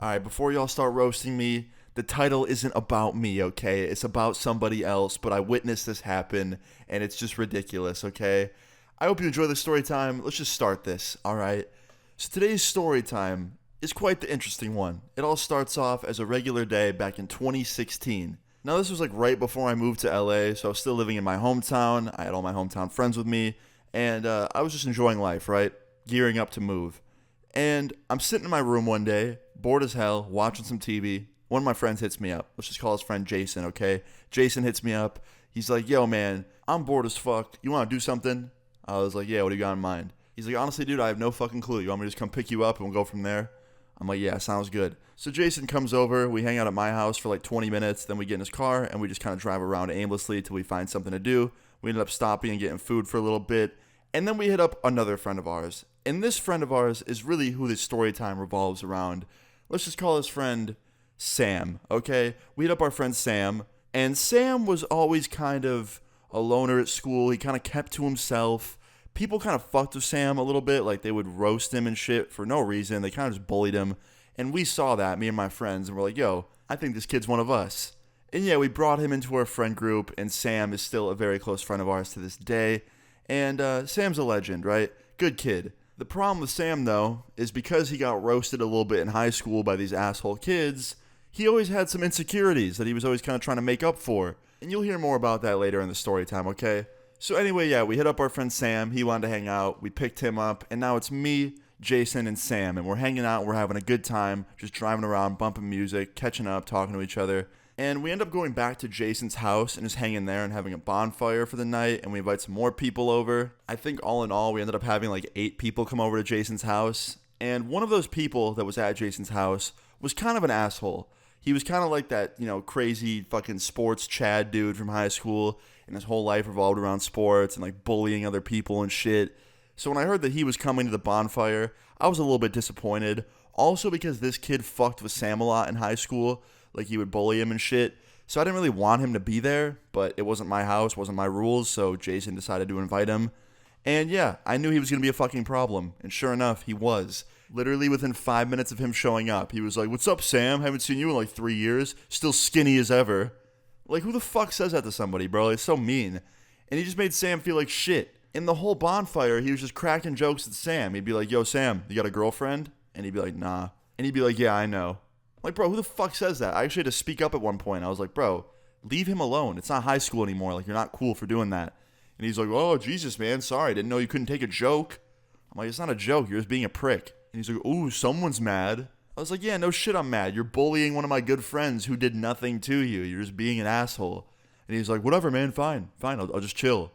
Alright, before y'all start roasting me, the title isn't about me, okay? It's about somebody else, but I witnessed this happen, and it's just ridiculous, okay? I hope you enjoy the story time. Let's just start this, alright? So today's story time is quite the interesting one. It all starts off as a regular day back in 2016. Now, this was like right before I moved to LA, so I was still living in my hometown. I had all my hometown friends with me, and I was just enjoying life, right? Gearing up to move. And I'm sitting in my room one day, bored as hell, watching some TV. One of my friends hits me up. Let's just call his friend Jason, okay? Jason hits me up. He's like, yo, man, I'm bored as fuck. You want to do something? I was like, yeah, what do you got in mind? He's like, honestly, dude, I have no fucking clue. You want me to just come pick you up and we'll go from there? I'm like, yeah, sounds good. So Jason comes over. We hang out at my house for like 20 minutes. Then we get in his car and we just kind of drive around aimlessly till we find something to do. We ended up stopping and getting food for a little bit. And then we hit up another friend of ours. And this friend of ours is really who this story time revolves around. Let's just call his friend Sam, okay? We hit up our friend Sam. And Sam was always kind of a loner at school. He kind of kept to himself. People kind of fucked with Sam a little bit. Like, they would roast him and shit for no reason. They kind of just bullied him. And we saw that, me and my friends, and we're like, yo, I think this kid's one of us. And yeah, we brought him into our friend group, and Sam is still a very close friend of ours to this day. And Sam's a legend, right? Good kid. The problem with Sam, though, is because he got roasted a little bit in high school by these asshole kids, he always had some insecurities that he was always kind of trying to make up for. And you'll hear more about that later in the story time, okay? So anyway, yeah, we hit up our friend Sam. He wanted to hang out. We picked him up, and now it's me, Jason, and Sam, and we're hanging out. We're having a good time, just driving around, bumping music, catching up, talking to each other. And we end up going back to Jason's house and just hanging there and having a bonfire for the night, and we invite some more people over. I think all in all, we ended up having like 8 people come over to Jason's house, and one of those people that was at Jason's house was kind of an asshole. He was kind of like that, crazy fucking sports Chad dude from high school, and his whole life revolved around sports and like bullying other people and shit. So when I heard that he was coming to the bonfire, I was a little bit disappointed. Also because this kid fucked with Sam a lot in high school. Like, he would bully him and shit. So I didn't really want him to be there, but it wasn't my house, wasn't my rules, so Jason decided to invite him. And yeah, I knew he was going to be a fucking problem. And sure enough, he was. Literally within 5 minutes of him showing up, he was like, what's up, Sam? Haven't seen you in like 3 years. Still skinny as ever. Like, who the fuck says that to somebody, bro? It's so mean. And he just made Sam feel like shit. In the whole bonfire, he was just cracking jokes at Sam. He'd be like, yo, Sam, you got a girlfriend? And he'd be like, nah. And he'd be like, yeah, I know. Like, bro, who the fuck says that? I actually had to speak up at one point. I was like, bro, leave him alone. It's not high school anymore. Like, you're not cool for doing that. And he's like, oh, Jesus, man, sorry. I didn't know you couldn't take a joke. I'm like, it's not a joke. You're just being a prick. And he's like, ooh, someone's mad. I was like, yeah, no shit, I'm mad. You're bullying one of my good friends who did nothing to you. You're just being an asshole. And he's like, whatever, man, fine, I'll just chill.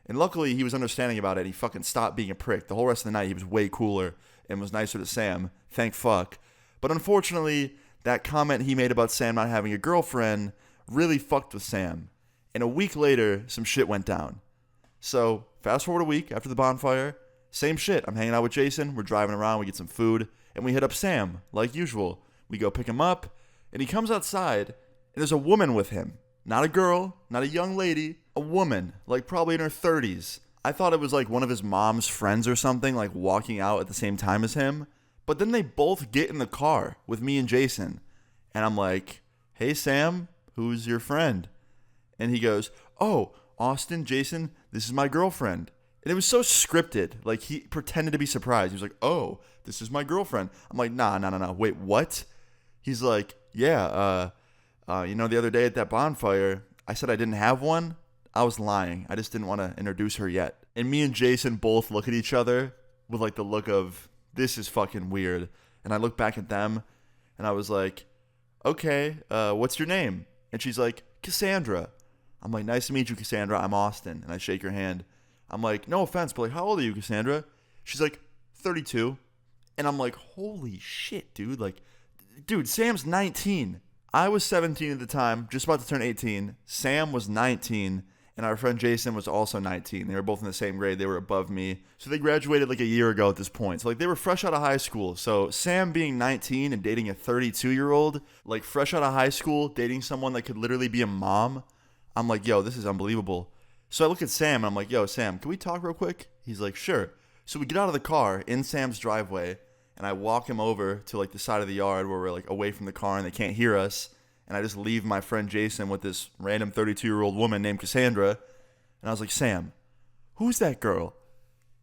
And luckily, he was understanding about it. He fucking stopped being a prick. The whole rest of the night, he was way cooler and was nicer to Sam. Thank fuck. But unfortunately, that comment he made about Sam not having a girlfriend really fucked with Sam. And a week later, some shit went down. So, fast forward a week after the bonfire, same shit. I'm hanging out with Jason, we're driving around, we get some food, and we hit up Sam, like usual. We go pick him up, and he comes outside, and there's a woman with him. Not a girl, not a young lady, a woman, like probably in her 30s. I thought it was like one of his mom's friends or something, like walking out at the same time as him. But then they both get in the car with me and Jason. And I'm like, hey, Sam, who's your friend? And he goes, oh, Austin, Jason, this is my girlfriend. And it was so scripted. Like, he pretended to be surprised. He was like, oh, this is my girlfriend. I'm like, nah. Wait, what? He's like, yeah, the other day at that bonfire, I said I didn't have one. I was lying. I just didn't want to introduce her yet. And me and Jason both look at each other with like the look of, this is fucking weird. And I look back at them and I was like, okay, what's your name? And she's like, Cassandra. I'm like, nice to meet you, Cassandra. I'm Austin. And I shake her hand. I'm like, no offense, but like, how old are you, Cassandra? She's like, 32. And I'm like, holy shit, dude. Like, dude, Sam's 19. I was 17 at the time, just about to turn 18. Sam was 19. And our friend Jason was also 19. They were both in the same grade. They were above me. So they graduated like a year ago at this point. So like they were fresh out of high school. So Sam being 19 and dating a 32-year-old, like fresh out of high school, dating someone that could literally be a mom. I'm like, yo, this is unbelievable. So I look at Sam and I'm like, yo, Sam, can we talk real quick? He's like, sure. So we get out of the car in Sam's driveway and I walk him over to like the side of the yard where we're like away from the car and they can't hear us. And I just leave my friend Jason with this random 32-year-old woman named Cassandra. And I was like, Sam, who's that girl?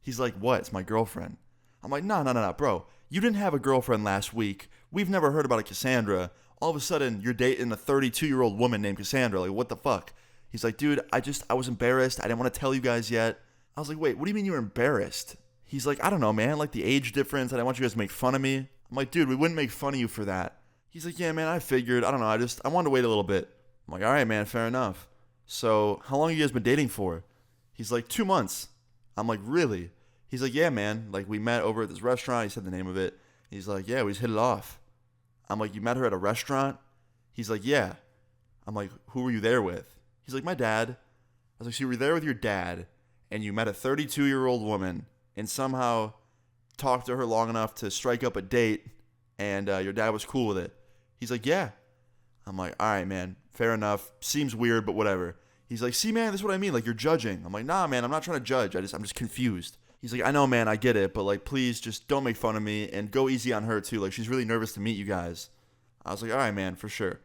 He's like, what? It's my girlfriend. I'm like, no, bro. You didn't have a girlfriend last week. We've never heard about a Cassandra. All of a sudden, you're dating a 32-year-old woman named Cassandra. Like, what the fuck? He's like, dude, I was embarrassed. I didn't want to tell you guys yet. I was like, wait, what do you mean you were embarrassed? He's like, I don't know, man. Like the age difference. I didn't want you guys to make fun of me. I'm like, dude, we wouldn't make fun of you for that. He's like, yeah, man, I figured. I don't know. I wanted to wait a little bit. I'm like, all right, man, fair enough. So how long have you guys been dating for? He's like, 2 months. I'm like, really? He's like, yeah, man. Like, we met over at this restaurant. He said the name of it. He's like, yeah, we just hit it off. I'm like, you met her at a restaurant? He's like, yeah. I'm like, who were you there with? He's like, my dad. I was like, so you were there with your dad, and you met a 32-year-old woman, and somehow talked to her long enough to strike up a date, and your dad was cool with it. He's like, yeah. I'm like, all right, man, fair enough. Seems weird, but whatever. He's like, see, man, this is what I mean. Like, you're judging. I'm like, nah, man, I'm not trying to judge. I'm just confused. He's like, I know, man, I get it, but, like, please just don't make fun of me and go easy on her, too. Like, she's really nervous to meet you guys. I was like, all right, man, for sure.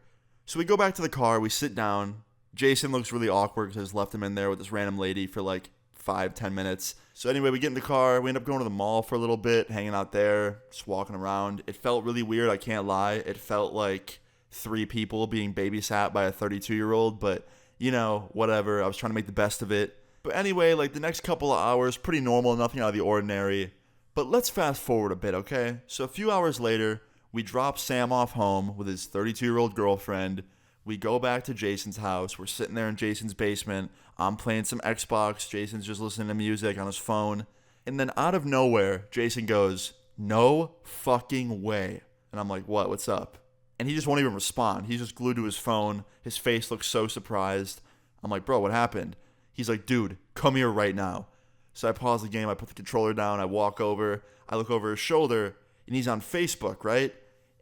So we go back to the car. We sit down. Jason looks really awkward because I just left him in there with this random lady for, like, 5-10 minutes. So anyway, we get in the car. We end up going to the mall for a little bit, hanging out there, just walking around. It felt really weird. I can't lie. It felt like 3 people being babysat by a 32-year-old, but, you know, whatever. I was trying to make the best of it. But anyway, like the next couple of hours, pretty normal, nothing out of the ordinary. But let's fast forward a bit, okay? So a few hours later, we drop Sam off home with his 32-year-old girlfriend. We go back to Jason's house. We're sitting there in Jason's basement. I'm playing some Xbox. Jason's just listening to music on his phone. And then out of nowhere, Jason goes, no fucking way. And I'm like, what? What's up? And he just won't even respond. He's just glued to his phone. His face looks so surprised. I'm like, bro, what happened? He's like, dude, come here right now. So I pause the game. I put the controller down. I walk over. I look over his shoulder. And he's on Facebook, right?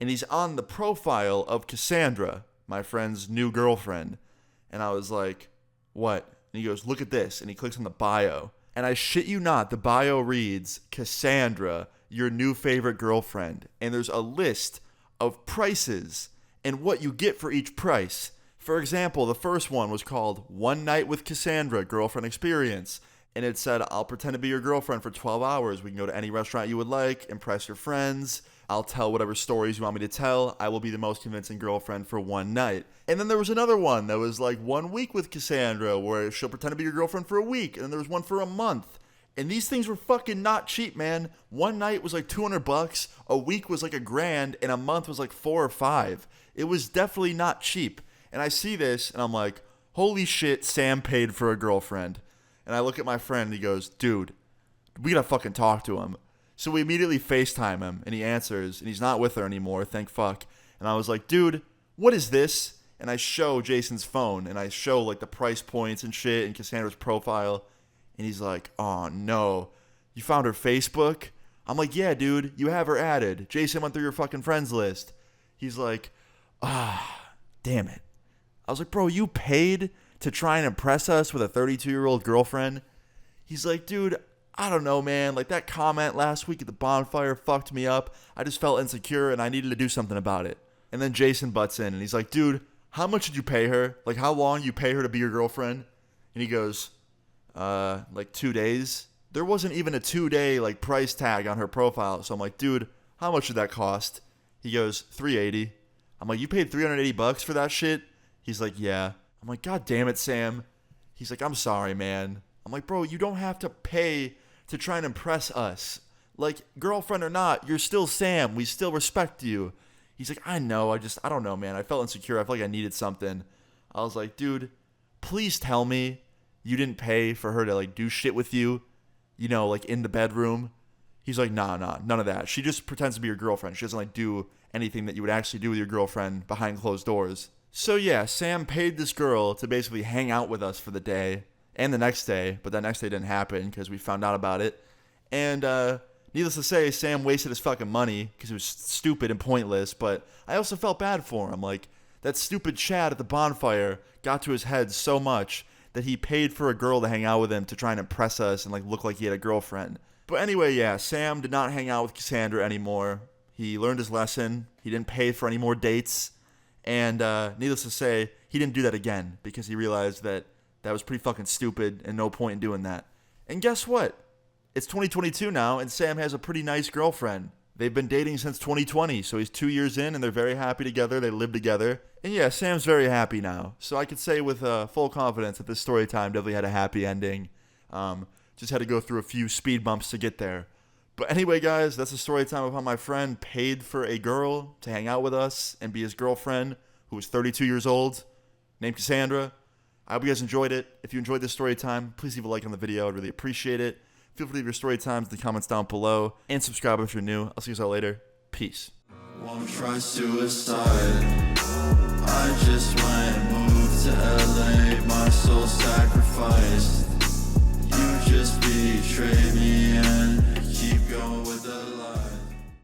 And he's on the profile of Cassandra, my friend's new girlfriend. And I was like, what? And he goes, look at this. And he clicks on the bio. And I shit you not, the bio reads, Cassandra, your new favorite girlfriend. And there's a list of prices and what you get for each price. For example, the first one was called One Night with Cassandra, Girlfriend Experience. And it said, I'll pretend to be your girlfriend for 12 hours. We can go to any restaurant you would like, impress your friends. I'll tell whatever stories you want me to tell. I will be the most convincing girlfriend for one night. And then there was another one that was like 1 week with Cassandra, where she'll pretend to be your girlfriend for a week. And then there was one for a month. And these things were fucking not cheap, man. One night was like $200, a week was like $1,000, and a month was like $4 or $5. It was definitely not cheap. And I see this, and I'm like, holy shit, Sam paid for a girlfriend. And I look at my friend, and he goes, dude, we gotta fucking talk to him. So we immediately FaceTime him, and he answers, and he's not with her anymore, thank fuck. And I was like, dude, what is this? And I show Jason's phone, and I show, like, the price points and shit, and Cassandra's profile. And he's like, oh, no. You found her Facebook? I'm like, yeah, dude, you have her added. Jason went through your fucking friends list. He's like, damn it. I was like, bro, you paid to try and impress us with a 32-year-old girlfriend? He's like, dude, I don't know, man. Like, that comment last week at the bonfire fucked me up. I just felt insecure, and I needed to do something about it. And then Jason butts in, and he's like, dude, how much did you pay her? Like, how long did you pay her to be your girlfriend? And he goes, like 2 days. There wasn't even a 2-day, like, price tag on her profile. So I'm like, dude, how much did that cost? He goes, $380. I'm like, you paid $380 for that shit? He's like, yeah. I'm like, God damn it, Sam. He's like, I'm sorry, man. I'm like, bro, you don't have to pay to try and impress us. Like, girlfriend or not, you're still Sam. We still respect you. He's like, I know. I don't know, man. I felt insecure. I felt like I needed something. I was like, dude, please tell me you didn't pay for her to, like, do shit with you, you know, like, in the bedroom. He's like, nah, none of that. She just pretends to be your girlfriend. She doesn't, like, do anything that you would actually do with your girlfriend behind closed doors. So, yeah, Sam paid this girl to basically hang out with us for the day and the next day, but that next day didn't happen because we found out about it. And needless to say, Sam wasted his fucking money because it was stupid and pointless, but I also felt bad for him. Like, that stupid Chad at the bonfire got to his head so much that he paid for a girl to hang out with him to try and impress us and, like, look like he had a girlfriend. But anyway, yeah, Sam did not hang out with Cassandra anymore. He learned his lesson. He didn't pay for any more dates. And needless to say, he didn't do that again because he realized that that was pretty fucking stupid and no point in doing that. And guess what? It's 2022 now, and Sam has a pretty nice girlfriend. They've been dating since 2020, so he's 2 years in, and they're very happy together. They live together. And yeah, Sam's very happy now. So I could say with full confidence that this story time definitely had a happy ending. Just had to go through a few speed bumps to get there. But anyway, guys, that's the story time of how my friend paid for a girl to hang out with us and be his girlfriend, who was 32 years old, named Cassandra. I hope you guys enjoyed it. If you enjoyed this story time, please leave a like on the video. I'd really appreciate it. Feel free to leave your story times in the comments down below. And subscribe if you're new. I'll see you guys all later. Peace. Won't try suicide. I just went, moved to LA, my soul sacrificed. You just betray me and keep going.